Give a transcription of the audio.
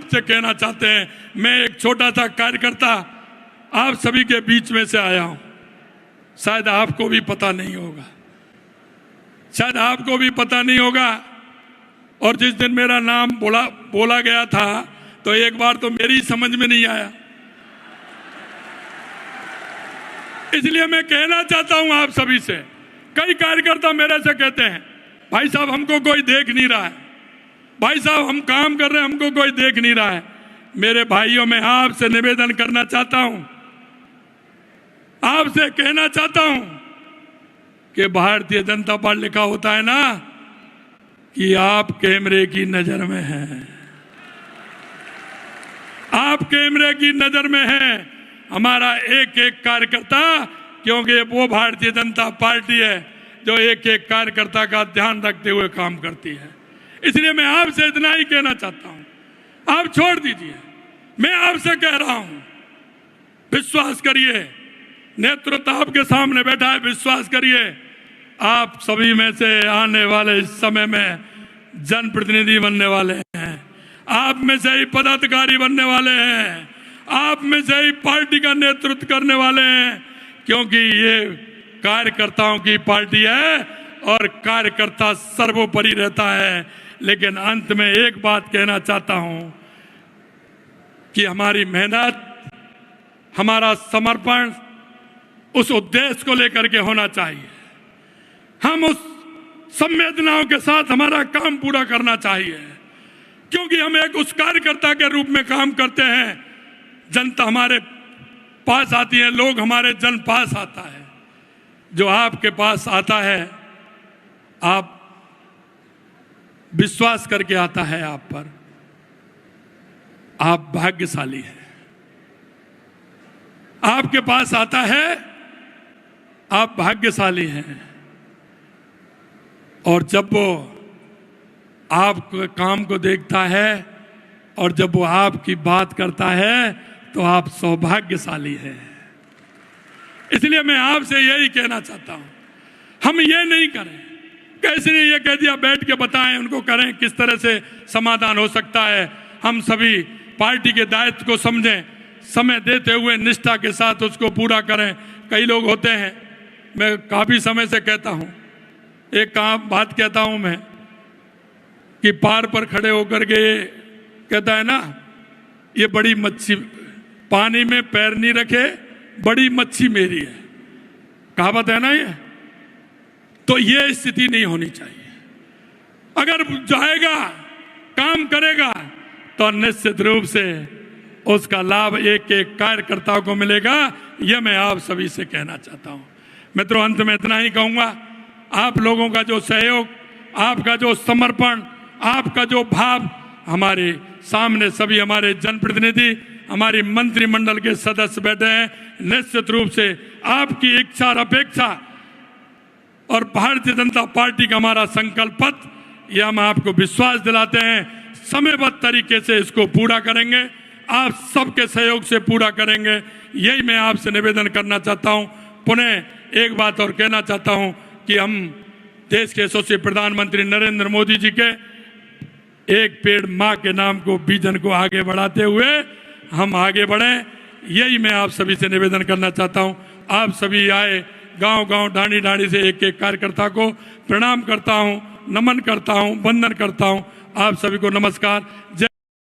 आपसे कहना चाहते हैं, मैं एक छोटा सा कार्यकर्ता आप सभी के बीच में से आया हूं। शायद आपको भी पता नहीं होगा, शायद आपको भी पता नहीं होगा। और जिस दिन मेरा नाम बोला गया था तो एक बार तो मेरी समझ में नहीं आया, इसलिए मैं कहना चाहता हूं आप सभी से। कई कार्यकर्ता मेरे से कहते हैं, भाई साहब हमको कोई देख नहीं रहा है, भाई साहब हम काम कर रहे हैं हमको कोई देख नहीं रहा है। मेरे भाइयों, मैं आपसे निवेदन करना चाहता हूं, आपसे कहना चाहता हूं कि भारतीय जनता पार्टी लिखा होता है ना कि आप कैमरे की नजर में हैं, आप कैमरे की नजर में हैं। हमारा एक एक कार्यकर्ता, क्योंकि वो भारतीय जनता पार्टी है जो एक एक कार्यकर्ता का ध्यान रखते हुए काम करती है। इसलिए मैं आपसे इतना ही कहना चाहता हूं, आप छोड़ दीजिए, मैं आपसे कह रहा हूं, विश्वास करिए, नेतृत्व आपके सामने बैठा है, विश्वास करिए, आप सभी में से आने वाले समय में जनप्रतिनिधि बनने वाले हैं, आप में से ही पदाधिकारी बनने वाले हैं, आप में से ही पार्टी का नेतृत्व करने वाले हैं, क्योंकि ये कार्यकर्ताओं की पार्टी है और कार्यकर्ता सर्वोपरि रहता है। लेकिन अंत में एक बात कहना चाहता हूं कि हमारी मेहनत, हमारा समर्पण उस उद्देश्य को लेकर के होना चाहिए। हम उस संवेदनाओं के साथ हमारा काम पूरा करना चाहिए, क्योंकि हम एक उस कार्यकर्ता के रूप में काम करते हैं। जनता हमारे पास आती है, लोग हमारे जन पास आता है। जो आपके पास आता है, आप विश्वास करके आता है आप पर, आप भाग्यशाली हैं। आपके पास आता है, आप भाग्यशाली हैं। और जब वो आपके काम को देखता है और जब वो आपकी बात करता है तो आप सौभाग्यशाली हैं। इसलिए मैं आपसे यही कहना चाहता हूं, हम ये नहीं करें, कैसे नहीं ये कह दिया बैठ के बताएं उनको, करें किस तरह से समाधान हो सकता है। हम सभी पार्टी के दायित्व को समझें, समय देते हुए निष्ठा के साथ उसको पूरा करें। कई लोग होते हैं, मैं काफी समय से कहता हूं, एक काम बात कहता हूं मैं, कि पार पर खड़े होकर के कहता है ना, ये बड़ी मच्छी, पानी में पैर नहीं रखे, बड़ी मच्छी मेरी है, कहावत है ना ये। तो ये स्थिति नहीं होनी चाहिए। अगर जाएगा, काम करेगा, तो निश्चित रूप से उसका लाभ एक एक कार्यकर्ता को मिलेगा। यह मैं आप सभी से कहना चाहता हूं। मित्रों, अंत में इतना ही कहूंगा, आप लोगों का जो सहयोग, आपका जो समर्पण, आपका जो भाव, हमारे सामने सभी हमारे जनप्रतिनिधि, हमारी मंत्रिमंडल के सदस्य बैठे हैं। निश्चित रूप से आपकी इच्छा और अपेक्षा और भारतीय जनता पार्टी का हमारा संकल्प पत्र, यह हम आपको विश्वास दिलाते हैं, समयबद्ध तरीके से इसको पूरा करेंगे, आप सबके सहयोग से पूरा करेंगे। यही मैं आपसे निवेदन करना चाहता हूं। पुनः एक बात और कहना चाहता हूं कि हम देश के यशस्वी प्रधानमंत्री नरेंद्र मोदी जी के एक पेड़ मां के नाम को विजन को आगे बढ़ाते हुए हम आगे बढ़ें, यही मैं आप सभी से निवेदन करना चाहता हूं। आप सभी आए, गांव-गांव, ढाणी-ढाणी से एक एक कार्यकर्ता को प्रणाम करता हूं, नमन करता हूं, वंदन करता हूं। आप सभी को नमस्कार। जय